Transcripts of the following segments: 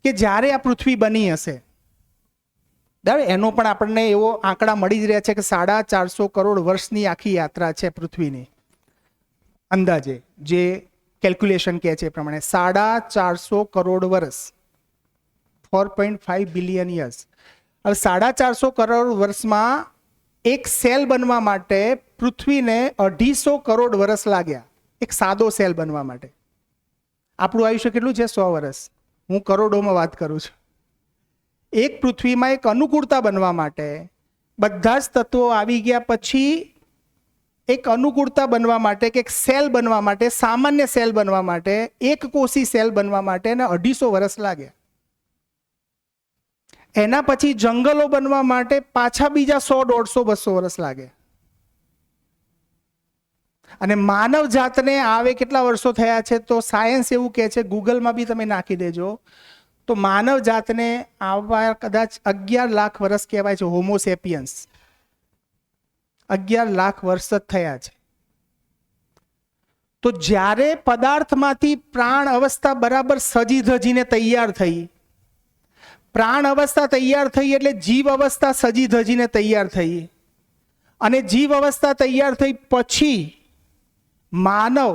કે જ્યારે આ પૃથ્વી બની હશે, બરાબર, એનો પણ આપણને એવો આંકડા મળી જ રહ્યા છે કે 450 કરોડ વર્ષની આખી યાત્રા છે પૃથ્વીની, અંદાજે જે કેલ્ક્યુલેશન કહે છે એ પ્રમાણે 450 કરોડ વર્ષ, 4.5 બિલિયન યર્સ. હવે 450 કરોડ વર્ષમાં એક સેલ બનવા માટે પૃથ્વીને 250 કરોડ વર્ષ લાગ્યા, એક સાદો સેલ બનવા માટે. આપણું આયુષ્ય કેટલું છે? 100 વર્ષ. હું કરોડોમાં વાત કરું છું. એક પૃથ્વીમાં એક અનુકૂળતા બનવા માટે બધા જ તત્વો આવી ગયા પછી એક અનુકૂળતા બનવા માટે કે એક સેલ બનવા માટે, સામાન્ય સેલ બનવા માટે, એક કોષી સેલ બનવા માટે એને 250 વર્ષ લાગ્યા. એના પછી જંગલો બનવા માટે પાછા બીજા 100, 150, 200 વર્ષ લાગે. અને માનવ જાતને આવે કેટલા વર્ષો થયા છે તો સાયન્સ એવું કહે છે, ગૂગલમાં બી તમે નાખી દેજો, તો માનવ જાતને આવવા કદાચ 11 લાખ વર્ષ કહેવાય છે. હોમોસેપિયન્સ 11 લાખ વર્ષ જ થયા છે. તો જ્યારે પદાર્થમાંથી પ્રાણ અવસ્થા બરાબર સજી ધજીને તૈયાર થઈ, પ્રાણ અવસ્થા તૈયાર થઈ એટલે જીવ અવસ્થા સજી ધજીને તૈયાર થઈ, અને જીવ અવસ્થા તૈયાર થઈ પછી માનવ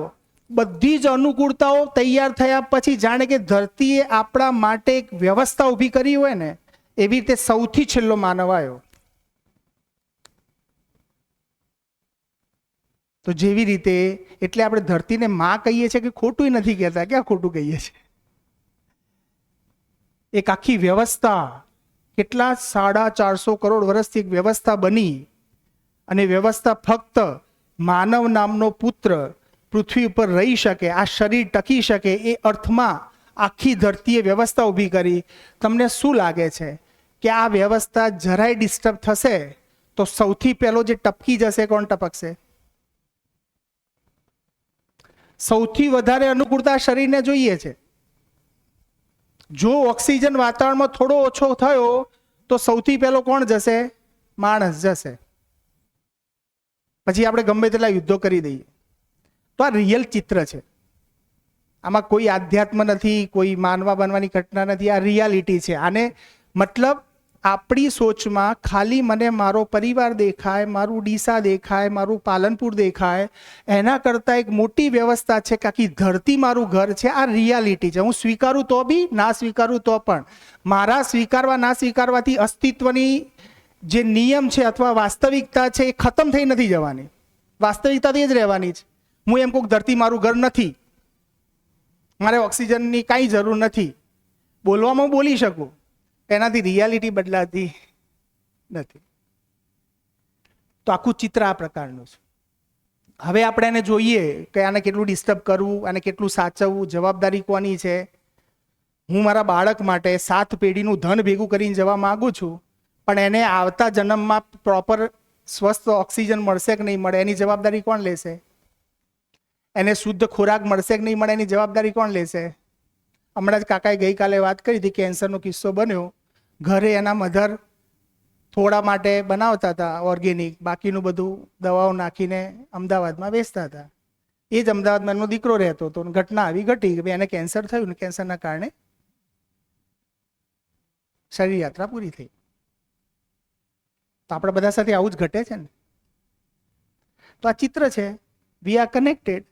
બધી જ અનુકૂળતાઓ તૈયાર થયા પછી જાણે કે ધરતીએ આપણા માટે એક વ્યવસ્થા ઊભી કરી હોય ને, એવી રીતે સૌથી છેલ્લો માનવ આવ્યો. તો જેવી રીતે એટલે આપણે ધરતીને માં કહીએ છીએ કે ખોટું નથી કહેતા, ક્યાં ખોટું કહીએ છીએ? એક આખી વ્યવસ્થા કેટલા 450 કરોડ વર્ષથી એક વ્યવસ્થા બની, અને વ્યવસ્થા ફક્ત માનવ નામનો પુત્ર પૃથ્વી ઉપર રહી શકે, આ શરીર ટકી શકે, એ અર્થમાં આખી ધરતીએ વ્યવસ્થા ઊભી કરી. તમને શું લાગે છે કે આ વ્યવસ્થા જરાય ડિસ્ટર્બ થશે તો સૌથી પહેલો જે ટપકી જશે કોણ ટપકશે? સૌથી વધારે અનુકૂળતા શરીરને જોઈએ છે. જો ઓક્સિજન વાતાવરણમાં થોડો ઓછો થયો તો સૌથી પહેલો કોણ જશે? માણસ જશે. પછી આપણે ગમે તેટલા યુદ્ધો કરી દઈએ. તો આ રિયલ ચિત્ર છે. આમાં કોઈ આધ્યાત્મ નથી, કોઈ માનવા બનવાની ઘટના નથી, આ રિયાલિટી છે. આને મતલબ આપણી સોચમાં ખાલી મને મારો પરિવાર દેખાય, મારું ડીસા દેખાય, મારું પાલનપુર દેખાય, એના કરતાં એક મોટી વ્યવસ્થા છે કે આખી ધરતી મારું ઘર છે. આ રિયાલિટી છે. હું સ્વીકારું તો બી, ના સ્વીકારું તો પણ. મારા સ્વીકારવા ના સ્વીકારવાથી અસ્તિત્વની જે નિયમ છે અથવા વાસ્તવિકતા છે એ ખતમ થઈ નથી જવાની. વાસ્તવિકતા તો એ જ રહેવાની છે. હું એમ કહું ધરતી મારું ઘર નથી, મારે ઓક્સિજનની કાંઈ જરૂર નથી, બોલવામાં બોલી શકું, એનાથી રિયાલિટી બદલાતી નથી. તો આખું ચિત્ર આ પ્રકારનું છે. હવે આપણે એને જોઈએ કે આને કેટલું ડિસ્ટર્બ કરવું, આને કેટલું સાચવવું, જવાબદારી કોની છે. હું મારા બાળક માટે 7 પેઢીનું ધન ભેગું કરીને જવા માંગુ છું, પણ એને આવતા જન્મમાં પ્રોપર સ્વસ્થ ઓક્સિજન મળશે કે નહીં મળે એની જવાબદારી કોણ લેશે? એને શુદ્ધ ખોરાક મળશે કે નહીં મળે એની જવાબદારી કોણ લેશે? હમણાં જ કાકાએ ગઈકાલે વાત કરી હતી, કેન્સરનો કિસ્સો બન્યો. ઘરે એના મધર થોડા માટે બનાવતા હતા ઓર્ગેનિક, બાકીનું બધું દવાઓ નાખીને અમદાવાદમાં વેચતા હતા. એ જ અમદાવાદમાં એમનો દીકરો રહેતો હતો. ઘટના આવી ઘટી કે એને કેન્સર થયું ને કેન્સરના કારણે શરીર યાત્રા પૂરી થઈ. તો આપણા બધા સાથે આવું જ ઘટે છે ને. તો આ ચિત્ર છે. We are connected.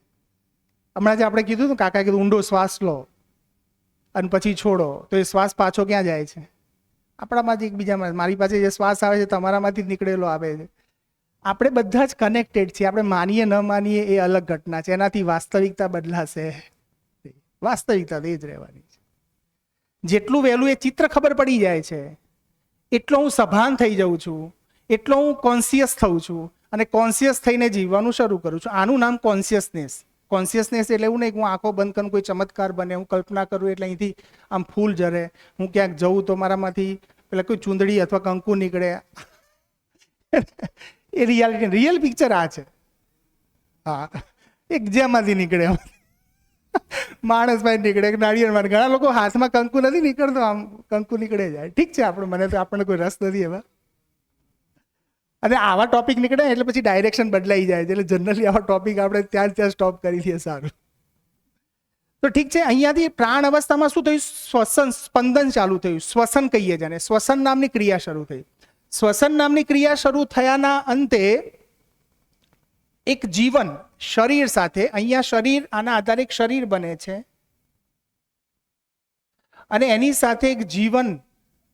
હમણાં જે આપણે કીધું ને, કાકા કીધું ઊંડો શ્વાસ લો અને પછી છોડો, તો એ શ્વાસ પાછો ક્યાં જાય છે? આપણામાંથી એકબીજામાં. મારી પાસે જે શ્વાસ આવે છે તમારામાંથી જ નીકળેલો આવે છે. આપણે બધા જ કનેક્ટેડ છીએ. આપણે માનીએ ન માનીએ એ અલગ ઘટના છે. એનાથી વાસ્તવિકતા બદલાશે? વાસ્તવિકતા તો એ જ રહેવાની છે. જેટલું વહેલું એ ચિત્ર ખબર પડી જાય છે એટલો હું સભાન થઈ જાઉં છું, એટલો હું કોન્શિયસ થઉં છું, અને કોન્શિયસ થઈને જીવવાનું શરૂ કરું છું. આનું નામ કોન્શિયસનેસ. કોન્શિયસનેસ એટલે એવું નહીં કે હું આંખો બંધ કરું કોઈ ચમત્કાર બને, હું કલ્પના કરું એટલે અહીંથી આમ ફૂલ જરે, હું ક્યાંક જઉં તો મારામાંથી પેલા કોઈ ચૂંદડી અથવા કંકુ નીકળે. એ રિયાલિટી, રિયલ પિક્ચર આ છે. હા, એક જેમાંથી નીકળે માણસ ભાઈ નીકળે, નાળિયેરમાં. ઘણા લોકો હાથમાં કંકુ નથી નીકળતો, આમ કંકુ નીકળે જાય. ઠીક છે, મને તો આપણને કોઈ રસ નથી એમાં. અને આવા ટોપિક નીકળે એટલે પછી ડાયરેક્શન બદલાઈ જાય છે. એટલે જનરલી આવા ટોપિક આપણે ત્યાં સ્ટોપ કરી દઈએ. સારું. તો ઠીક છે, અહીંયાથી પ્રાણ અવસ્થામાં શું થયું? શ્વસન, સ્પંદન ચાલુ થયું, શ્વસન કહીએ જેને, શ્વસન નામની ક્રિયા શરૂ થઈ. શ્વસન નામની ક્રિયા શરૂ થયાના અંતે એક જીવન શરીર સાથે, અહીંયા શરીર, આના આધારે એક શરીર બને છે અને એની સાથે એક જીવન.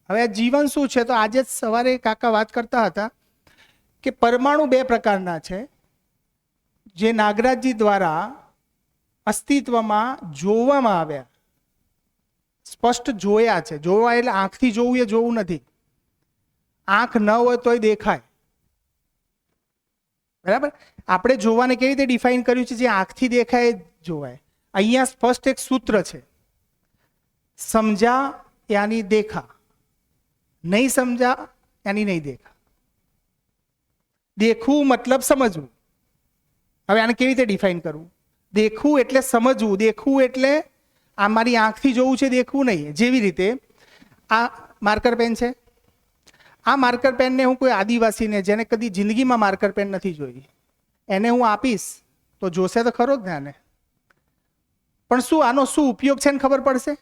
હવે આ જીવન શું છે? તો આજે જ સવારે કાકા વાત કરતા હતા કે પરમાણુ બે પ્રકારના છે જે નાગરાજજી દ્વારા અસ્તિત્વમાં જોવામાં આવ્યા, સ્પષ્ટ જોયા છે. જોવા એટલે આંખથી જોવું એ જોવું નથી. આંખ ન હોય તોય દેખાય, બરાબર? આપણે જોવાને કેવી રીતે ડિફાઇન કર્યું છે? જે આંખથી દેખાય જોવાય. અહીંયા સ્પષ્ટ એક સૂત્ર છે, સમજા યાની દેખા, નહીં સમજા યાની નહીં દેખા. દેખવું મતલબ સમજવું. હવે આને કેવી રીતે ડિફાઇન કરવું? દેખવું એટલે સમજવું, દેખવું એટલે આ મારી આંખથી જોવું છે, દેખવું નહીં. જેવી રીતે આ માર્કર પેન છે, આ માર્કર પેનને હું કોઈ આદિવાસીને, જેને કદી જિંદગીમાં માર્કર પેન નથી જોઈ, એને હું આપીશ તો જોશે તો ખરો જ ને આને. પણ શું આનો શું ઉપયોગ છે ને ખબર પડશે?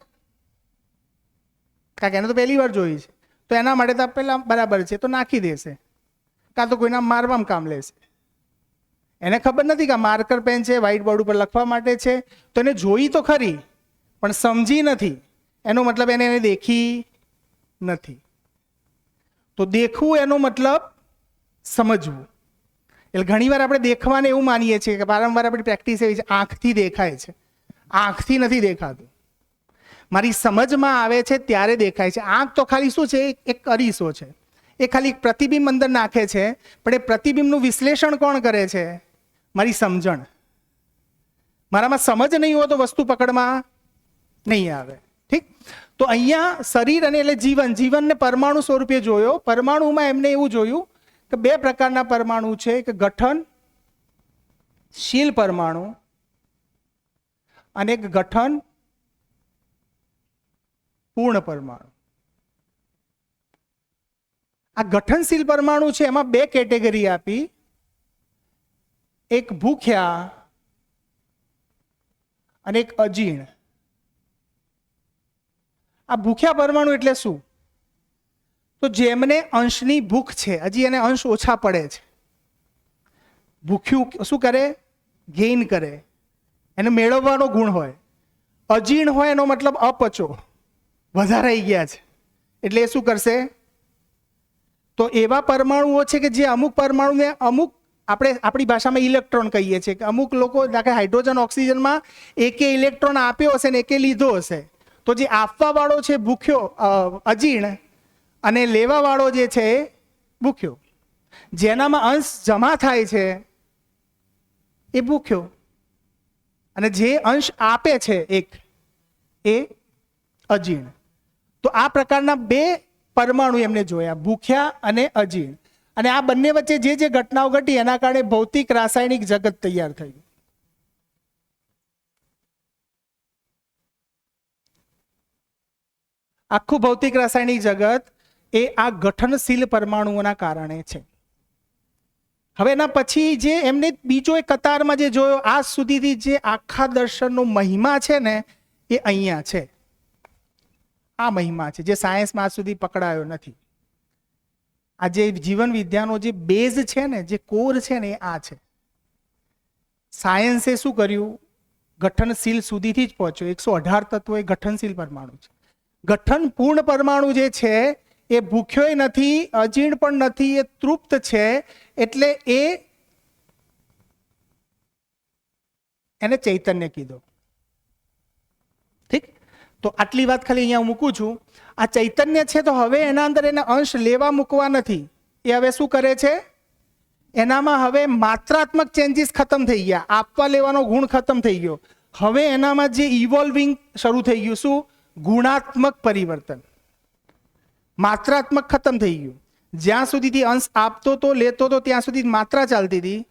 કારણ કે એને તો પહેલી વાર જોઈ છે, તો એના માટે તો પહેલા બરાબર છે તો નાખી દેશે, કાં તો કોઈના મારવામાં કામ લેશે. એને ખબર નથી કે માર્કર પેન છે, વ્હાઇટ બોર્ડ ઉપર લખવા માટે છે. તો એને જોઈ તો ખરી પણ સમજી નથી. એનો મતલબ એને દેખી નથી. તો દેખવું એનો મતલબ સમજવું. એટલે ઘણીવાર આપણે દેખવાને એવું માનીએ છીએ કે વારંવાર આપણી પ્રેક્ટિસ એવી છે, આંખથી દેખાય છે. આંખથી નથી દેખાતું, મારી સમજમાં આવે છે ત્યારે દેખાય છે. આંખ તો ખાલી શું છે? એક અરીસો છે. એ ખાલી એક પ્રતિબિંબ અંદર નાખે છે, પણ એ પ્રતિબિંબનું વિશ્લેષણ કોણ કરે છે? મારી સમજણ. મારામાં સમજ નહીં હોય તો વસ્તુ પકડમાં નહીં આવે. ઠીક? તો અહીંયા શરીર અને એટલે જીવન, જીવનને પરમાણુ સ્વરૂપે જોયો. પરમાણુમાં એમને એવું જોયું કે બે પ્રકારના પરમાણુ છે, એક ગઠનશીલ પરમાણુ અને એક ગઠન પૂર્ણ પરમાણુ. આ ગઠનશીલ પરમાણુ છે એમાં બે કેટેગરી આપી, એક ભૂખ્યા અને એક અજીર્ણ. આ ભૂખ્યા પરમાણુ એટલે શું? તો જેમને અંશની ભૂખ છે, હજી એને અંશ ઓછા પડે છે. ભૂખ્યું શું કરે? ગેઇન કરે, એને મેળવવાનો ગુણ હોય. અજીર્ણ હોય એનો મતલબ અપચો, વધારાઈ ગયા છે, એટલે એ શું કરશે? તો એવા પરમાણુઓ છે કે જે અમુક પરમાણુને, અમુક આપણે આપણી ભાષામાં ઇલેક્ટ્રોન કહીએ છીએ કે અમુક લોકો દાખલા હાઇડ્રોજન ઓક્સિજનમાં એકે ઇલેક્ટ્રોન આપ્યો હશે ને એકે લીધો હશે. તો જે આપવા વાળો છે ભૂખ્યો અજીર્ણ, અને લેવા વાળો જે છે ભૂખ્યો. જેનામાં અંશ જમા થાય છે એ ભૂખ્યો, અને જે અંશ આપે છે એક, એ અજીર્ણ. તો આ પ્રકારના બે પરમાણુ એમને જોયા, ભૂખ્યા અને અજીર્ણ. અને આ બંને વચ્ચે જે ઘટનાઓ ઘટી એના કારણે ભૌતિક રાસાયણિક જગત તૈયાર થયું. આખું ભૌતિક રાસાયણિક જગત એ આ ગઠનશીલ પરમાણુઓના કારણે છે. હવે એના પછી જે એમને બીજો એક કતારમાં જે જોયો, આજ સુધીથી જે આખા દર્શનનો મહિમા છે ને એ અહીંયા છે. આ મહિમા છે જે સાયન્સમાં આજ સુધી પકડાયો નથી. આ જે જીવન વિદ્યાનો જે બેઝ છે ને, જે કોર છે ને, એ આ છે. સાયન્સે શું કર્યું? ગઠનશીલ સુધીથી જ પહોંચ્યો. 118 તત્વો એ ગઠનશીલ પરમાણુ છે. ગઠન પૂર્ણ પરમાણુ જે છે એ ભૂખ્યોય નથી, અજીર્ણ પણ નથી, એ તૃપ્ત છે. એટલે એને ચૈતન્ય કીધો. ઠીક? તો આટલી વાત ખાલી અહીંયા મૂકું છું. આ ચૈતન્ય છે તો હવે એના અંદર એને અંશ લેવા મૂકવા નથી. એ હવે શું કરે છે? એનામાં હવે માત્રાત્મક ચેન્જીસ ખતમ થઈ ગયા, આપવા લેવાનો ગુણ ખતમ થઈ ગયો. હવે એનામાં જે ઇવોલ્વિંગ શરૂ થઈ ગયું, શું? ગુણાત્મક પરિવર્તન. માત્રાત્મક ખતમ થઈ ગયું. જ્યાં સુધીથી અંશ આપતો તો, લેતો તો, ત્યાં સુધી માત્રા ચાલતી હતી.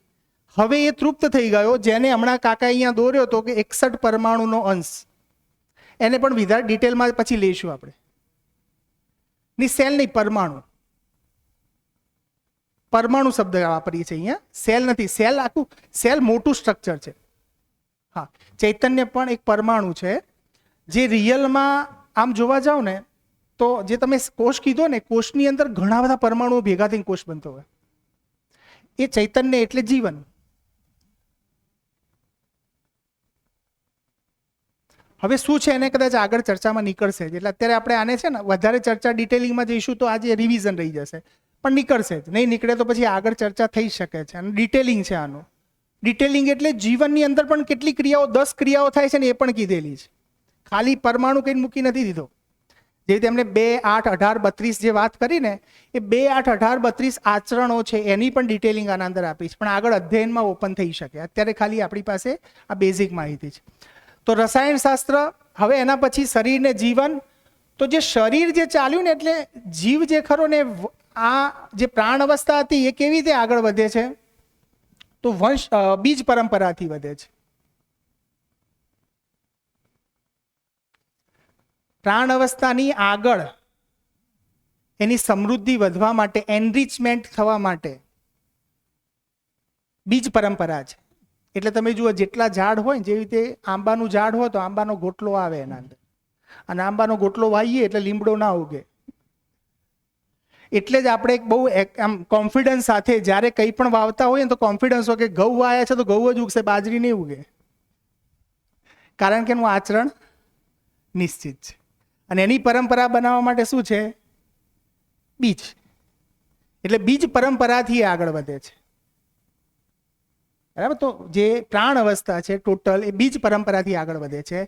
હવે એ તૃપ્ત થઈ ગયો. જેને હમણાં કાકા અહીંયા દોર્યો હતો કે 61 પરમાણુનો અંશ, એને પણ વિધાર ડિટેલમાં પછી લઈશું આપણે. ની સેલ નહીં, પરમાણુ. પરમાણુ શબ્દ વાપરીએ છીએ અહીંયા, સેલ નથી. સેલ આખું, સેલ મોટું સ્ટ્રક્ચર છે. હા, ચૈતન્ય પણ એક પરમાણુ છે જે રિયલમાં આમ જોવા જાવ ને તો જે તમે કોષ કીધો ને, કોષની અંદર ઘણા બધા પરમાણુઓ ભેગા થઈને કોષ બનતો હોય. એ ચૈતન્ય એટલે જીવન. હવે શું છે એને કદાચ આગળ ચર્ચામાં નીકળશે જ, એટલે અત્યારે આપણે આને છે ને વધારે ચર્ચા ડિટેલિંગમાં જઈશું તો આજે રિવિઝન રહી જશે, પણ નીકળશે જ. નહીં નીકળે તો પછી આગળ ચર્ચા થઈ શકે છે. અને ડિટેલિંગ છે આનું. ડિટેલિંગ એટલે જીવનની અંદર પણ કેટલી ક્રિયાઓ, 10 ક્રિયાઓ થાય છે ને એ પણ કીધેલી છે. ખાલી પરમાણુ કંઈ મૂકી નથી દીધો. જે રીતે એમને 2, 8, 18, 32 જે વાત કરી ને, એ 2, 8, 18, 32 આચરણો છે એની પણ ડિટેલિંગ આના અંદર આપી છે, પણ આગળ અધ્યયનમાં ઓપન થઈ શકે. અત્યારે ખાલી આપણી પાસે આ બેઝિક માહિતી છે. તો રસાયણશાસ્ત્ર, હવે એના પછી શરીર ને જીવન. તો જે શરીર જે ચાલ્યું ને, એટલે જીવ જે ખરો ને, આ જે પ્રાણ અવસ્થા હતી એ કેવી રીતે આગળ વધે છે? તો બીજ પરંપરાથી વધે છે. પ્રાણ અવસ્થાની આગળ એની સમૃદ્ધિ વધવા માટે, એનરિચમેન્ટ થવા માટે બીજ પરંપરા છે. એટલે તમે જુઓ, જેટલા ઝાડ હોય, જેવી રીતે આંબાનું ઝાડ હોય તો આંબાનો ગોટલો આવે એના અંદર, અને આંબાનો ગોટલો વાઈએ એટલે લીમડો ના ઉગે. એટલે જ આપણે બહુ આમ કોન્ફિડન્સ સાથે જ્યારે કંઈ પણ વાવતા હોઈએ ને તો કોન્ફિડન્સ હોય કે ઘઉં વાયા છે તો ઘઉં જ ઉગશે, બાજરી નહીં ઉગે, કારણ કે એનું આચરણ નિશ્ચિત છે. અને એની પરંપરા બનાવવા માટે શું છે? બીજ. એટલે બીજ પરંપરાથી આગળ વધે છે. બરાબર? તો જે પ્રાણ અવસ્થા છે ટોટલ એ બીજ પરંપરાથી આગળ વધે છે.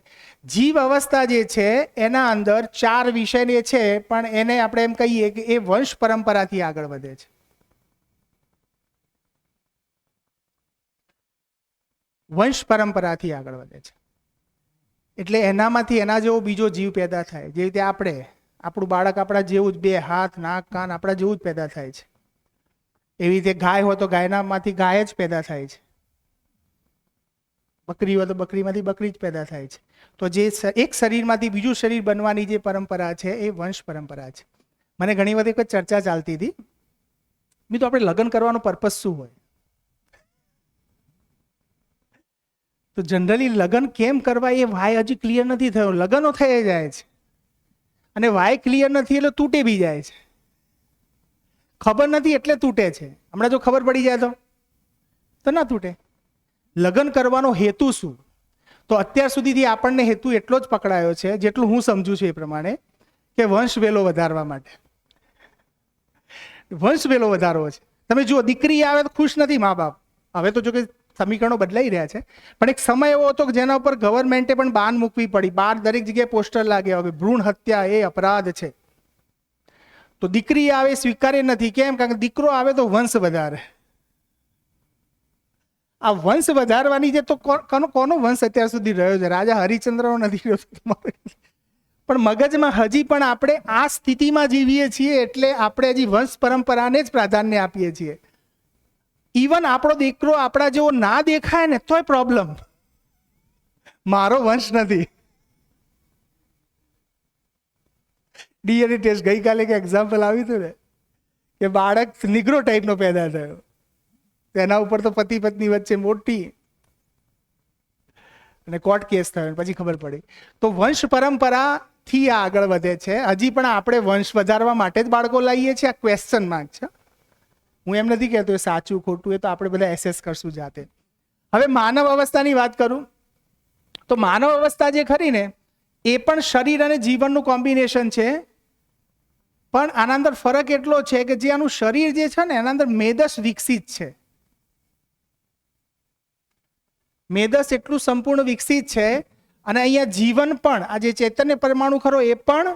જીવ અવસ્થા જે છે એના અંદર 4 વિષય છે, પણ એને આપણે એમ કહીએ કે એ વંશ પરંપરાથી આગળ વધે છે. વંશ પરંપરાથી આગળ વધે છે. એટલે એનામાંથી એના જેવો બીજો જીવ પેદા થાય. જે રીતે આપણું બાળક આપણા જેવું જ, 2 હાથ, નાક, કાન આપણા જેવું જ પેદા થાય છે. એવી રીતે ગાય હોય તો ગાયનામાંથી ગાય જ પેદા થાય છે. બકરી હોય તો બકરીમાંથી બકરી જ પેદા થાય છે. તો જે એક શરીરમાંથી બીજું શરીર બનવાની જે પરંપરા છે એ વંશ પરંપરા છે. મને ઘણી બધી કોઈ ચર્ચા ચાલતી હતી, તો આપણે લગ્ન કરવાનો પર્પસ શું હોય? તો જનરલી લગ્ન કેમ કરવા એ વાય હજી ક્લિયર નથી થયો. લગ્નો થઈ જાય છે અને વાય ક્લિયર નથી એટલે તૂટે બી જાય છે. ખબર નથી એટલે તૂટે છે. હમણાં જો ખબર પડી જાય તો ના તૂટે. લગ્ન કરવાનો હેતુ શું? તો અત્યાર સુધીથી આપણને હેતુ એટલો જ પકડાયો છે, જેટલું હું સમજુ છું એ પ્રમાણે, કે વંશ વેલો વધારવા માટે. વંશ વેલો વધારવો છે. તમે જુઓ, દીકરી આવે તો ખુશ નથી મા બાપ. હવે તો જો કે સમીકરણો બદલાઈ રહ્યા છે, પણ એક સમય એવો હતો કે જેના ઉપર ગવર્મેન્ટે પણ બાન મૂકવી પડી. બહાર દરેક જગ્યાએ પોસ્ટર લાગ્યા હવે ભ્રૂણ હત્યા એ અપરાધ છે. તો દીકરી આવે સ્વીકાર્ય નથી. કેમ? કારણ કે દીકરો આવે તો વંશ વધારે. આ વંશ વધારવાની છે તો કોનો વંશ અત્યાર સુધી રહ્યો છે? રાજા હરિશ્ચંદ્રનો નથી રહ્યો, પણ મગજમાં હજી પણ આપણે આ સ્થિતિમાં જીવીએ છીએ, એટલે આપણે હજી વંશ પરંપરાને જ પ્રાધાન્ય આપીએ છીએ. ઇવન આપણો દીકરો આપણા જેવો ના દેખાય ને તોય પ્રોબ્લેમ, મારો વંશ નથી. ડીએનએ ટેસ્ટ ગઈકાલે એક એક્ઝામ્પલ આવ્યું હતું ને, કે બાળક નિગ્રો ટાઈપનો પેદા થયો, તેના ઉપર તો પતિ પત્ની વચ્ચે મોટી અને કોર્ટ કેસ થયો, પછી ખબર પડી. તો વંશ પરંપરાથી આગળ વધે છે. હજી પણ આપણે વંશ વધારવા માટે જ બાળકો લાવીએ છીએ. આ ક્વેશ્ચન માર્ક છે. હું એમ નથી કહેતો એ સાચું ખોટું, એ તો આપણે બધા એસેસ કરશું જાતે. હવે માનવ અવસ્થાની વાત કરું તો માનવ અવસ્થા જે ખરી ને એ પણ શરીર અને જીવનનું કોમ્બિનેશન છે. પણ આના અંદર ફરક એટલો છે કે જે આનું શરીર જે છે ને એના અંદર મેદસ વિકસિત છે. મેદસ એટલું સંપૂર્ણ વિકસિત છે. અને અહીંયા જીવન પણ, આ જે ચૈતન્ય પરમાણુ ખરો એ પણ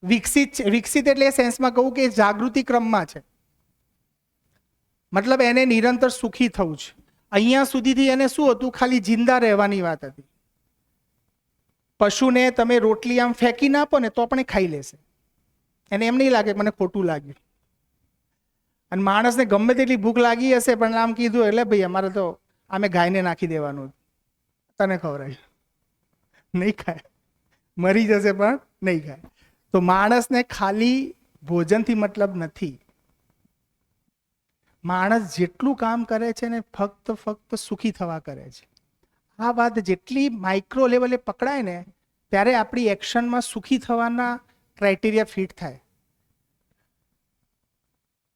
વિકસિત છે. વિકસિત એટલે એ સેન્સમાં કહું કે જાગૃતિ ક્રમમાં છે. મતલબ એને નિરંતર સુખી થવું છે. અહીંયા સુધીથી એને શું હતું? ખાલી જિંદા રહેવાની વાત હતી. પશુને તમે રોટલી આમ ફેંકી ના આપો ને તો પણ એ ખાઈ લેશે. એને એમ નહીં લાગે મને ખોટું લાગ્યું. અને માણસને ગમે તેટલી ભૂખ લાગી હશે પણ આમ કીધું એટલે ભાઈ અમારે તો આમે ગાયને નાખી દેવાનું, તને ખવડાય, નહીં ખાય, મરી જશે પણ નહીં ખાય. તો માણસને ખાલી ભોજનથી મતલબ નથી. માણસ જેટલું કામ કરે છે ને ફક્ત સુખી થવા કરે છે. આ વાત જેટલી માઇક્રો લેવલે પકડાય ને ત્યારે આપણી એક્શનમાં સુખી થવાના ક્રાઇટેરિયા ફિટ થાય.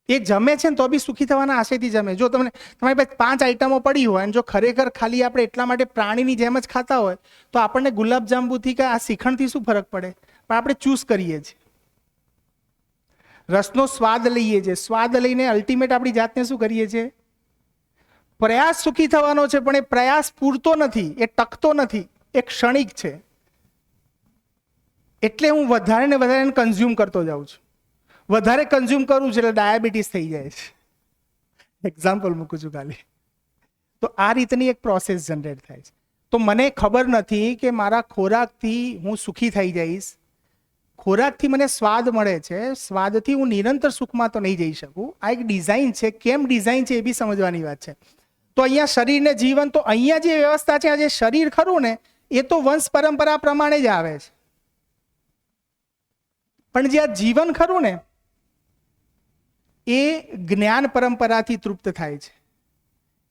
એ જમે છે ને તો બી સુખી થવાના આશયથી જમે. જો તમને તમારી પાસે 5 આઈટમો પડી હોય અને જો ખરેખર ખાલી આપણે એટલા માટે પ્રાણીની જેમ જ ખાતા હોય તો આપણને ગુલાબજાંબુથી કે આ શ્રીખંડથી શું ફરક પડે? પણ આપણે ચૂઝ કરીએ છીએ, રસનો સ્વાદ લઈએ છીએ. સ્વાદ લઈને અલ્ટિમેટ આપણી જાતને શું કરીએ છીએ? પ્રયાસ સુખી થવાનો છે, પણ એ પ્રયાસ પૂરતો નથી, એ ટકતો નથી, એ ક્ષણિક છે. એટલે હું વધારે ને વધારે કન્ઝ્યુમ કરતો જાઉં છું. વધારે કન્ઝ્યુમ કરું છું એટલે ડાયાબિટીસ થઈ જાય છે. એક્ઝામ્પલ મૂકું છું ખાલી. તો આ રીતની એક પ્રોસેસ જનરેટ થાય છે. તો મને ખબર નથી કે મારા ખોરાકથી હું સુખી થઈ જઈશ. ખોરાકથી મને સ્વાદ મળે છે, સ્વાદથી હું નિરંતર સુખમાં તો નહીં જઈ શકું. આ એક ડિઝાઇન છે. કેમ ડિઝાઇન છે એ બી સમજવાની વાત છે. તો અહીંયા શરીરને જીવન, તો અહીંયા જે વ્યવસ્થા છે, આ જે શરીર ખરું ને એ તો વંશ પરંપરા પ્રમાણે જ આવે છે. પણ જે આ જીવન ખરું ને એ જ્ઞાન પરંપરાથી તૃપ્ત થાય છે.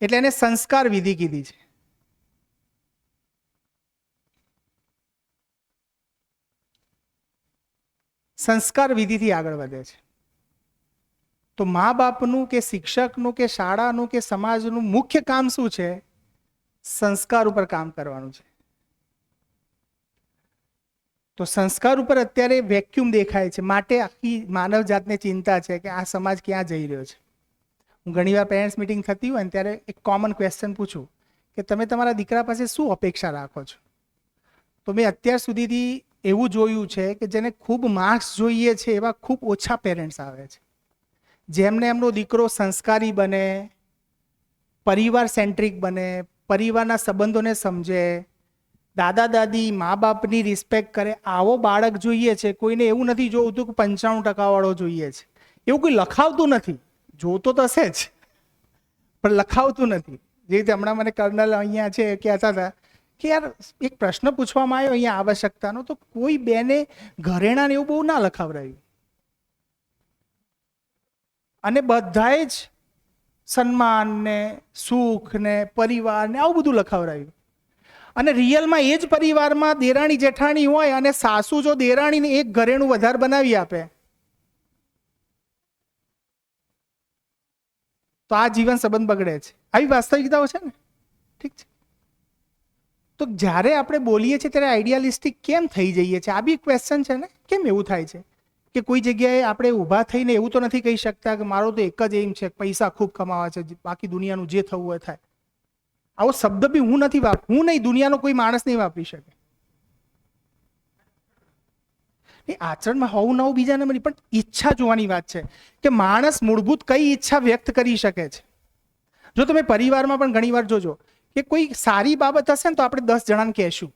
એટલે એને સંસ્કાર વિધિ કીધી છે. સંસ્કાર વિધિથી આગળ વધે છે. તો મા બાપનું કે શિક્ષકનું કે શાળાનું કે સમાજનું મુખ્ય કામ શું છે? સંસ્કાર ઉપર કામ કરવાનું છે. તો સંસ્કાર ઉપર અત્યારે વેક્યુમ દેખાય છે. માટે આખી માનવ જાતને ચિંતા છે કે આ સમાજ ક્યાં જઈ રહ્યો છે. હું ઘણીવાર પેરેન્ટ્સ મિટિંગ થતી હોય ને ત્યારે એક કોમન ક્વેશ્ચન પૂછું કે તમે તમારા દીકરા પાસે શું અપેક્ષા રાખો છો? તો મેં અત્યાર સુધીથી એવું જોયું છે કે જેને ખૂબ માર્ક્સ જોઈએ છે એવા ખૂબ ઓછા પેરેન્ટ્સ આવે છે. જેમને એમનો દીકરો સંસ્કારી બને, પરિવાર સેન્ટ્રિક બને, પરિવારના સંબંધોને સમજે, દાદા દાદી મા બાપની રિસ્પેક્ટ કરે, આવો બાળક જોઈએ છે. કોઈને એવું નથી જોવું કે 95% વાળો જોઈએ છે. એવું કોઈ લખાવતું નથી. જોતો તો હશે જ પણ લખાવતું નથી. જે રીતે હમણાં મને કર્નલ અહીંયા છે કહેતા હતા કે યાર એક પ્રશ્ન પૂછવામાં આવ્યો અહીંયા આવશ્યકતાનો, તો કોઈ બેને ઘરેણાને એવું બહુ ના લખાવરાયું અને બધાએ જ સન્માન ને સુખ ને પરિવાર ને આવું બધું લખાવરાયું. અને રિયલમાં એ જ પરિવારમાં દેરાણી જેઠાણી હોય અને સાસુ જો દેરાણીને એક ઘરેણું વધારે બનાવી આપે તો આ જીવન સંબંધ બગડે છે. આવી વાસ્તવિકતાઓ છે ને. ઠીક છે. તો જ્યારે આપણે બોલીએ છીએ ત્યારે આઈડિયાલિસ્ટિક કેમ થઈ જઈએ છીએ? આ બી ક્વેશ્ચન છે ને. કેમ એવું થાય છે કે કોઈ જગ્યાએ આપણે ઊભા થઈને એવું તો નથી કહી શકતા કે મારો તો એક જ એમ છે પૈસા ખૂબ કમાવા છે, બાકી દુનિયાનું જે થવું હોય થાય? આવો શબ્દ બી હું નહીં, દુનિયાનો કોઈ માણસ નહીં વાપરી શકે. એ આચરણમાં હોવું નવું બીજા નંબરની, પણ ઈચ્છા જોવાની વાત છે કે માણસ મૂળભૂત કઈ ઈચ્છા વ્યક્ત કરી શકે છે. જો તમે પરિવારમાં પણ ઘણી વાર જોજો કે કોઈ સારી બાબત હશે ને તો આપણે 10 જણાને કહેશું,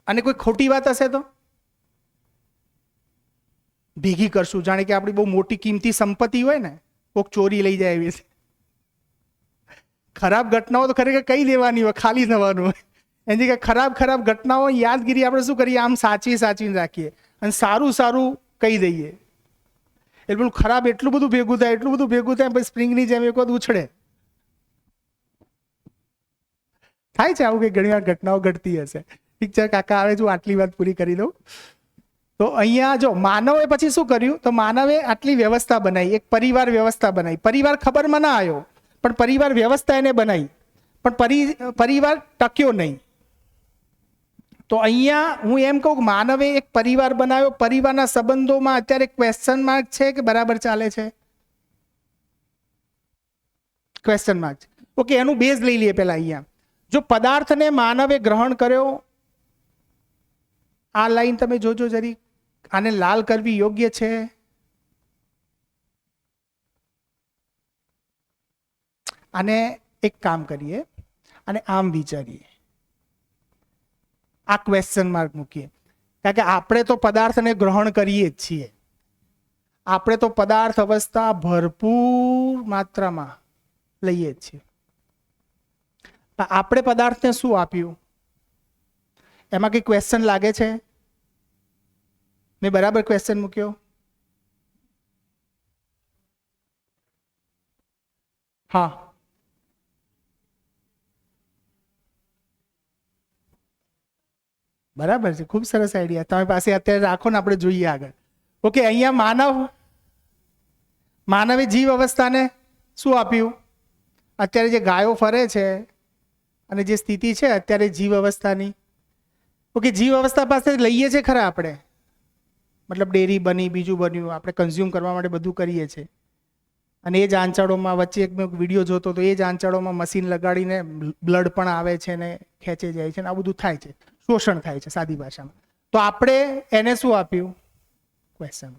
અને કોઈ ખોટી વાત હશે તો ભેગી કરશું. જાણે કે આપણી બહુ મોટી કિંમતી સંપત્તિ હોય ને, કોઈક ચોરી લઈ જાય એવી. ખરાબ ઘટનાઓ તો ખરેખર કઈ દેવાની હોય, ખાલી થવાનું હોય. એની કે ખરાબ ઘટનાઓ યાદગીરી આપણે શું કરીએ? આમ સાચવીને રાખીએ અને સારું કહી દઈએ. એટલે પેલું ખરાબ એટલું બધું ભેગું થાય પછી સ્પ્રિંગની જેમ એક વખત ઉછળે. થાય છે આવું, કે ઘણી વાર ઘટનાઓ ઘટતી હશે. ઠીક છે કાકા, હવે જો આટલી વાત પૂરી કરી દઉં. તો અહીંયા જો માનવે પછી શું કર્યું? તો માનવે આટલી વ્યવસ્થા બનાવી, એક પરિવાર વ્યવસ્થા બનાવી. પરિવાર ખબરમાં ના આવ્યો પણ પરિવાર વ્યવસ્થા એને બનાવી, પણ પરિવાર ટક્યો નહીં. તો અહીંયા હું એમ કહું કે માનવે એક પરિવાર બનાવ્યો. પરિવારના સંબંધોમાં અત્યારે ક્વેશ્ચન માર્ક છે કે બરાબર ચાલે છે? ક્વેશ્ચન માર્ક છે. ઓકે, એનું બેઝ લઈ લઈએ પહેલા. અહીંયા જો પદાર્થને માનવે ગ્રહણ કર્યો, આ લાઈન તમે જોજો જરી, આને લાલ કરવી યોગ્ય છે. આને એક કામ કરીએ, અને આમ વિચારીએ, આ ક્વેશ્ચન માર્ક મૂકીએ. કારણ કે આપણે તો પદાર્થને ગ્રહણ કરીએ જ છીએ. આપણે તો પદાર્થ અવસ્થા ભરપૂર માત્રામાં લઈએ જ છીએ. આપણે પદાર્થને શું આપ્યું? એમાં કઈ ક્વેશ્ચન લાગે છે? મેં બરાબર ક્વેશ્ચન મૂક્યો? હા, બરાબર છે, ખૂબ સરસ આઈડિયા તમે પાસે અત્યારે રાખો ને આપણે જોઈએ આગળ. ઓકે, અહીંયા માનવે જીવ અવસ્થાને શું આપ્યું? અત્યારે જે ગાયો ફરે છે અને જે સ્થિતિ છે અત્યારે જીવ અવસ્થાની, ઓકે, જીવ અવસ્થા પાસે લઈએ છીએ ખરા આપણે, મતલબ ડેરી બની, બીજું બન્યું, આપણે કન્ઝ્યુમ કરવા માટે બધું કરીએ છીએ. અને એ જ આંચળોમાં વચ્ચે એક મેં વિડીયો જોતો તો એ જ આંચળોમાં મશીન લગાડીને બ્લડ પણ આવે છે ને ખેંચે જાય છે ને આ બધું થાય છે, શોષણ થાય છે સાદી ભાષામાં. તો આપણે એને શું આપ્યું? ક્વેશ્ચન.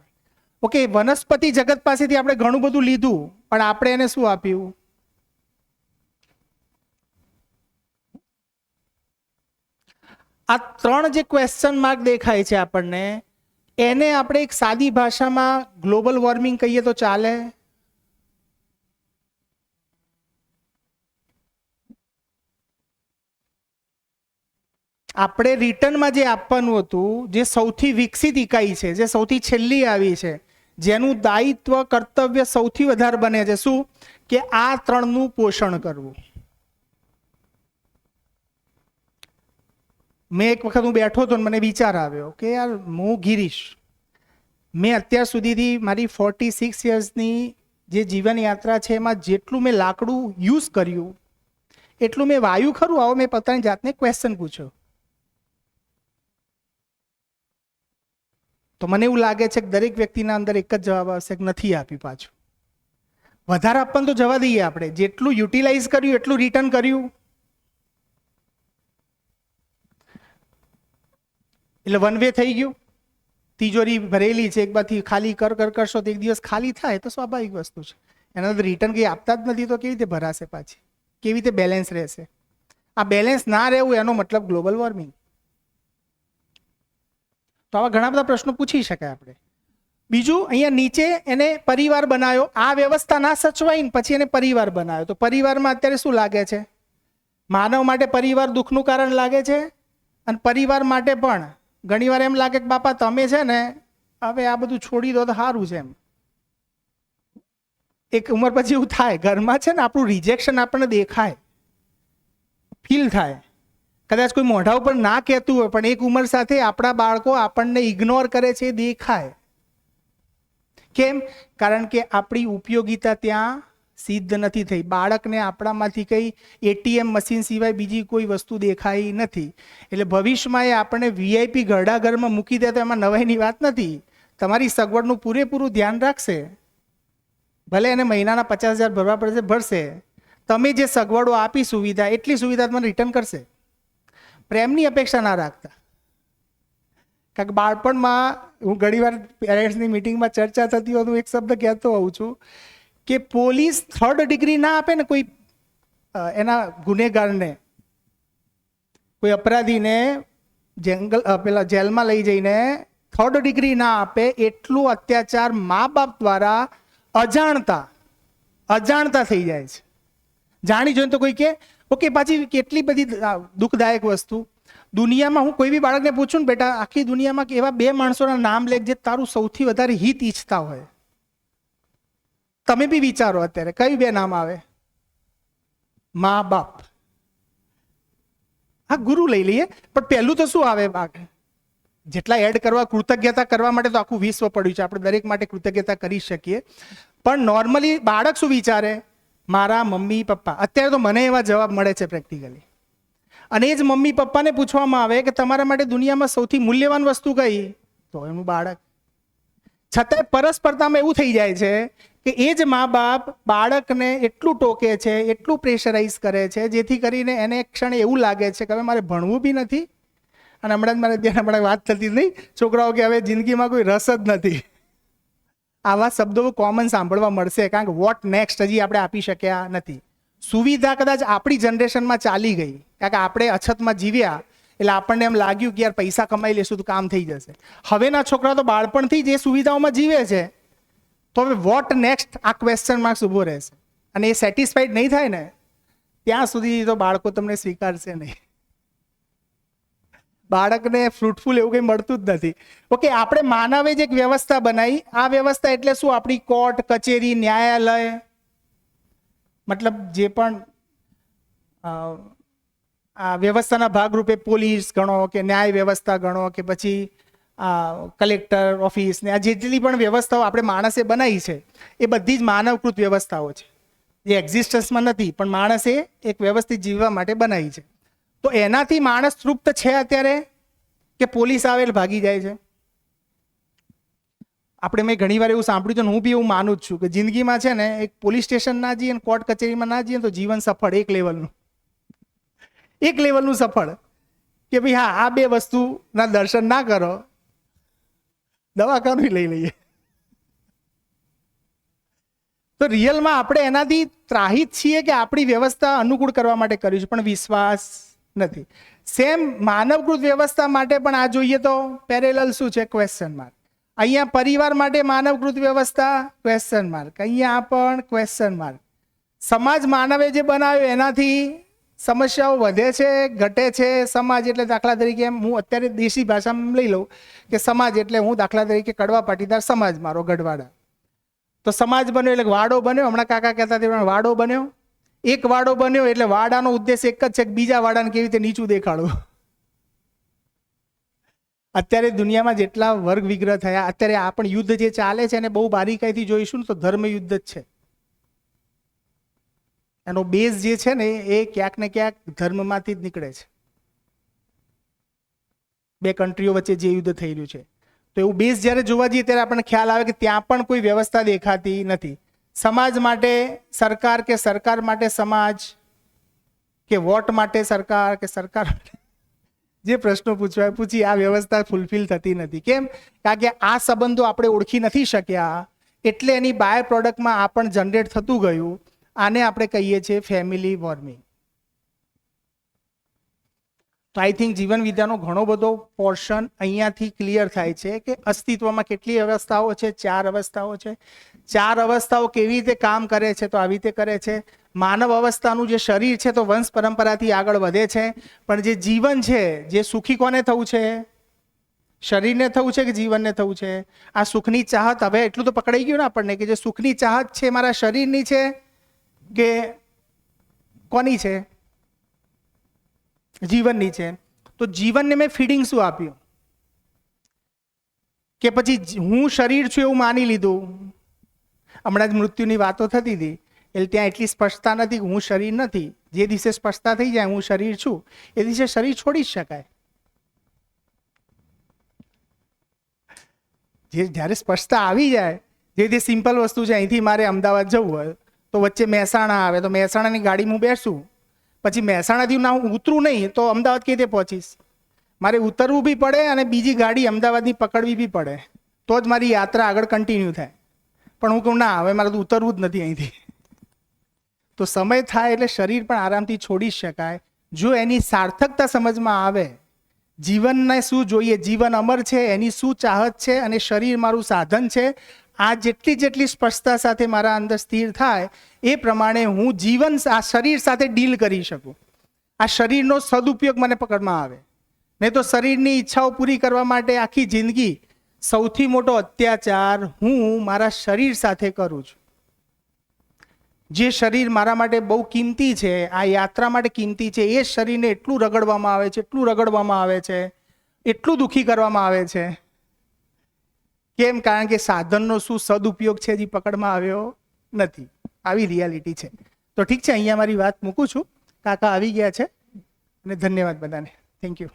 ઓકે, વનસ્પતિ જગત પાસેથી આપણે ઘણું બધું લીધું, પણ આપણે એને શું આપ્યું? આ ત્રણ જે ક્વેશ્ચન માર્ક દેખાય છે આપણને, એને આપણે એક સાદી ભાષામાં ગ્લોબલ વોર્મિંગ કહીએ તો ચાલે? આપણે રિટર્નમાં જે આપવાનું હતું, જે સૌથી વિકસિત ઇકાઈ છે, જે સૌથી છેલ્લી આવી છે, જેનું દાયિત્વ કર્તવ્ય સૌથી વધારે બને છે, શું? કે આ ત્રણનું પોષણ કરવું. મેં એક વખત હું બેઠો હતો મને વિચાર આવ્યો કે યાર હું ગિરીશ, મેં અત્યાર સુધીથી મારી 46 યર્સની જે જીવન યાત્રા છે એમાં જેટલું મેં લાકડું યુઝ કર્યું એટલું મેં વાયુ ખરું? આવો મેં પોતાની જાતને ક્વેશ્ચન પૂછ્યો. તો મને એવું લાગે છે કે દરેક વ્યક્તિના અંદર એક જ જવાબ આવશે કે નથી આપ્યું પાછું. વધારે આપવાનું તો જવા દઈએ, આપણે જેટલું યુટિલાઇઝ કર્યું એટલું રિટર્ન કર્યું. એટલે વન વે થઈ ગયું. તિજોરી ભરેલી છે, એક બાજુ ખાલી કરશો તો એક દિવસ ખાલી થાય, તો સ્વાભાવિક વસ્તુ છે. એના અંદર રિટર્ન કંઈ આપતા જ નથી તો કેવી રીતે ભરાશે પાછી? કેવી રીતે બેલેન્સ રહેશે? આ બેલેન્સ ના રહેવું એનો મતલબ ગ્લોબલ વોર્મિંગ. તો આવા ઘણા બધા પ્રશ્નો પૂછી શકાય આપણે. બીજું, અહીંયા નીચે એને પરિવાર બનાવ્યો, આ વ્યવસ્થા ના સચવાઈને પછી એને પરિવાર બનાવ્યો. તો પરિવારમાં અત્યારે શું લાગે છે? માનવ માટે પરિવાર દુઃખનું કારણ લાગે છે, અને પરિવાર માટે પણ ઘણીવાર એમ લાગે કે બાપા તમે છે ને હવે આ બધું છોડી દો તો સારું છે. એમ એક ઉંમર પછી એવું થાય, ઘરમાં છે ને આપણું રિજેક્શન આપણને દેખાય, ફીલ થાય. કદાચ કોઈ મોઢા ઉપર ના કહેતું હોય પણ એક ઉંમર સાથે આપણા બાળકો આપણને ઇગ્નોર કરે છે, દેખાય. કેમ? કારણ કે આપણી ઉપયોગિતા ત્યાં સિદ્ધ નથી થઈ. બાળકને આપણામાંથી કંઈ એટીએમ મશીન સિવાય બીજી કોઈ વસ્તુ દેખાઈ નથી. એટલે ભવિષ્યમાં એ આપણને વીઆઈપી ઘરડાઘરમાં મૂકી દે તો એમાં નવાઈની વાત નથી. તમારી સગવડનું પૂરેપૂરું ધ્યાન રાખશે, ભલે એને મહિનાના 50,000 ભરવા પડશે, ભરશે. તમે જે સગવડો આપી સુવિધા, એટલી સુવિધા તમને રિટર્ન કરશે. પ્રેમની અપેક્ષા ના રાખતા. કારણ કે બાળપણમાં હું ઘણીવાર પેરેન્ટ્સની મિટિંગમાં ચર્ચા થતી હોય હું એક શબ્દ કહેતો હોઉં છું કે પોલીસ 3rd ડિગ્રી ના આપે ને કોઈ એના ગુનેગારને, કોઈ અપરાધીને પેલા જેલમાં લઈ જઈને 3rd ડિગ્રી ના આપે એટલું અત્યાચાર મા બાપ દ્વારા અજાણતા થઈ જાય છે. જાણી જોઈને તો કોઈ કે ઓકે. પાછી કેટલી બધી દુઃખદાયક વસ્તુ દુનિયામાં, હું કોઈ બી બાળકને પૂછું ને બેટા આખી દુનિયામાં એવા 2 માણસોના નામ લે જે તારું સૌથી વધારે હિત ઈચ્છતા હોય. તમે બી વિચારો અત્યારે કઈ 2 નામ આવે? મા બાપ. હા, ગુરુ લઈ લઈએ, પણ પહેલું તો શું આવે? જેટલા એડ કરવા, કૃતજ્ઞતા કરવા માટે તો આખું વિશ્વ પડ્યું છે, આપણે દરેક માટે કૃતજ્ઞતા કરી શકીએ. પણ નોર્મલી બાળક શું વિચારે? મારા મમ્મી પપ્પા. અત્યારે તો મને એવા જવાબ મળે છે પ્રેક્ટિકલી. અને એ જ મમ્મી પપ્પાને પૂછવામાં આવે કે તમારા માટે દુનિયામાં સૌથી મૂલ્યવાન વસ્તુ કઈ? તો એનું બાળક. છતાંય પરસ્પરતામાં એવું થઈ જાય છે કે એ જ મા બાપ બાળકને એટલું ટોકે છે, એટલું પ્રેશરાઇઝ કરે છે, જેથી કરીને એને એક ક્ષણે એવું લાગે છે કે હવે મારે ભણવું બી નથી. અને હમણાં જ વાત થતી નહીં, છોકરાઓ કે હવે જિંદગીમાં કોઈ રસ જ નથી. આવા શબ્દો કોમન સાંભળવા મળશે, કારણ કે વોટ નેક્સ્ટ હજી આપણે આપી શક્યા નથી. સુવિધા કદાચ આપણી જનરેશનમાં ચાલી ગઈ, કારણ કે આપણે અછતમાં જીવ્યા એટલે આપણને એમ લાગ્યું કે યાર પૈસા કમાઈ લેશું તો કામ થઈ જશે. હવેના છોકરા તો બાળપણથી જે સુવિધાઓમાં જીવે છે, તો હવે વોટ નેક્સ્ટ આ ક્વેશ્ચન માર્ક્સ ઊભો રહેશે. અને એ સેટિસ્ફાઈડ નહીં થાય ને ત્યાં સુધી તો બાળકો તમને સ્વીકારશે નહીં. બાળકને ફ્રૂટફુલ એવું કંઈ મળતું જ નથી. ઓકે, આપણે માનવે જ એક વ્યવસ્થા બનાવી. આ વ્યવસ્થા એટલે શું? આપણી કોર્ટ કચેરી, ન્યાયાલય, મતલબ જે પણ આ વ્યવસ્થાના ભાગરૂપે પોલીસ ગણો કે ન્યાય વ્યવસ્થા ગણો કે પછી કલેક્ટર ઓફિસ ને આ જેટલી પણ વ્યવસ્થાઓ આપણે માણસે બનાવી છે એ બધી જ માનવકૃત વ્યવસ્થાઓ છે, જે એક્ઝિસ્ટન્સમાં નથી પણ માણસે એક વ્યવસ્થિત જીવવા માટે બનાવી છે. તો એનાથી માણસ તૃપ્ત છે અત્યારે કે પોલીસ આવેલ ભાગી જાય છે? મેં ઘણીવાર એવું સાંભળ્યું છે, હું બી એવું માનું જ છું કે જિંદગીમાં છે ને એક પોલીસ સ્ટેશન ના જઈએ, કોર્ટ કચેરીમાં ના જઈએ તો જીવન સફળ એક લેવલનું સફળ, કે ભાઈ હા આ બે વસ્તુના દર્શન ના કરો, દવાખાનું લઈ લઈએ. તો રિયલમાં આપણે એનાથી ત્રાહિત છીએ કે આપણી વ્યવસ્થા અનુકૂળ કરવા માટે કર્યું છે, પણ વિશ્વાસ નથી. સેમ માનવકૃત વ્યવસ્થા માટે પણ આ જોઈએ તો પેરેલલ શું છે? Question mark. અહીંયા પરિવાર માટે માનવકૃત વ્યવસ્થા ક્વેશ્ચન માર્ક, અહીંયા પણ ક્વેશ્ચન માર્ક. સમાજ માનવે જે બનાવ્યો એનાથી સમસ્યાઓ વધે છે, ઘટે છે. સમાજ એટલે દાખલા તરીકે હું અત્યારે દેશી ભાષામાં લઈ લઉં કે સમાજ એટલે હું દાખલા તરીકે કડવા પાટીદાર સમાજ મારો ગઢવાડા, તો સમાજ બન્યો એટલે વાડો બન્યો. હમણાં કાકા કહેતા હતા વાડો બન્યો, એક વાડો બન્યો એટલે વાડાનો ઉદ્દેશ એક જ છે કે બીજા વાડાને કેવી રીતે નીચું દેખાડવું. અત્યારે દુનિયામાં જેટલા વર્ગ વિગ્રહ થયા, અત્યારે આ પણ યુદ્ધ જે ચાલે છે એને બહુ બારીકાઈથી જોઈશું ને તો ધર્મ યુદ્ધ જ છે. એનો બેઝ જે છે ને એ ક્યાંક ને ક્યાંક ધર્મમાંથી જ નીકળે છે. બે કન્ટ્રીઓ વચ્ચે જે યુદ્ધ થઈ રહ્યું છે, તો એવું બેઝ જ્યારે જોવા જઈએ ત્યારે આપણને ખ્યાલ આવે કે ત્યાં પણ કોઈ વ્યવસ્થા દેખાતી નથી. સમાજ માટે સરકાર કે સરકાર માટે સમાજ, કે વોટ માટે સરકાર કે સરકાર માટે જે પ્રશ્નો પૂછી આ વ્યવસ્થા ફૂલફિલ થતી નથી. કેમ? કારણ કે આ સંબંધો આપણે ઓળખી નથી શક્યા, એટલે એની બાય પ્રોડક્ટમાં આ પણ જનરેટ થતું ગયું. આને આપણે કહીએ છીએ ફેમિલી વોર્મિંગ. તો આઈ થિંક જીવન વિદ્યાનો ઘણો બધો પોર્શન અહીંયાથી ક્લિયર થાય છે કે અસ્તિત્વમાં કેટલી અવસ્થાઓ છે? 4 અવસ્થાઓ છે. 4 અવસ્થાઓ કેવી રીતે કામ કરે છે? તો આવી રીતે કરે છે. માનવ અવસ્થાનું જે શરીર છે તો વંશ પરંપરાથી આગળ વધે છે, પણ જે જીવન છે, જે સુખી કોને થવું છે? શરીરને થવું છે કે જીવનને થવું છે? આ સુખની ચાહત, હવે એટલું તો પકડાઈ ગયું ને આપણને કે જે સુખની ચાહત છે મારા શરીરની છે કે કોની છે? જીવનની છે. તો જીવનને મેં ફીડિંગ શું આપ્યું? કે પછી હું શરીર છું એવું માની લીધું. હમણાં જ મૃત્યુની વાતો થતી હતી એટલે ત્યાં એટલી સ્પષ્ટતા નથી કે હું શરીર નથી. જે દિવસે સ્પષ્ટતા થઈ જાય હું શરીર છું એ દિવસે શરીર છોડી જ શકાય. જ્યારે સ્પષ્ટતા આવી જાય, જે રીતે સિમ્પલ વસ્તુ છે, અહીંથી મારે અમદાવાદ જવું હોય તો વચ્ચે મહેસાણા આવે તો મહેસાણાની ગાડી હું બેસું, પછી મહેસાણાથી ના હું ઉતરું નહીં તો અમદાવાદ કેવી રીતે પહોંચીશ? મારે ઉતરવું બી પડે અને બીજી ગાડી અમદાવાદની પકડવી બી પડે, તો જ મારી યાત્રા આગળ કન્ટિન્યુ થાય. પણ હું કહું ના, હવે મારે તો ઉતરવું જ નથી અહીંથી. તો સમય થાય એટલે શરીર પણ આરામથી છોડી શકાય જો એની સાર્થકતા સમજમાં આવે. જીવનને શું જોઈએ, જીવન અમર છે, એની શું ચાહત છે, અને શરીર મારું સાધન છે. આ જેટલી સ્પષ્ટતા સાથે મારા અંદર સ્થિર થાય એ પ્રમાણે હું જીવન આ શરીર સાથે ડીલ કરી શકું. આ શરીરનો સદુપયોગ મને પકડમાં આવે. નહીં તો શરીરની ઈચ્છાઓ પૂરી કરવા માટે આખી જિંદગી સૌથી મોટો અત્યાચાર હું મારા શરીર સાથે કરું છું. જે શરીર મારા માટે બહુ કિંમતી છે, આ યાત્રા માટે કિંમતી છે, એ શરીરને એટલું રગડવામાં આવે છે, એટલું દુઃખી કરવામાં આવે છે. કેમ? કારણ કે સાધનનો શું સદુપયોગ છે જે પકડમાં આવ્યો નથી. આવી રિયાલિટી છે. તો ઠીક છે, અહીંયા મારી વાત મૂકું છું. કાકા આવી ગયા છે અને ધન્યવાદ બધાને. Thank you.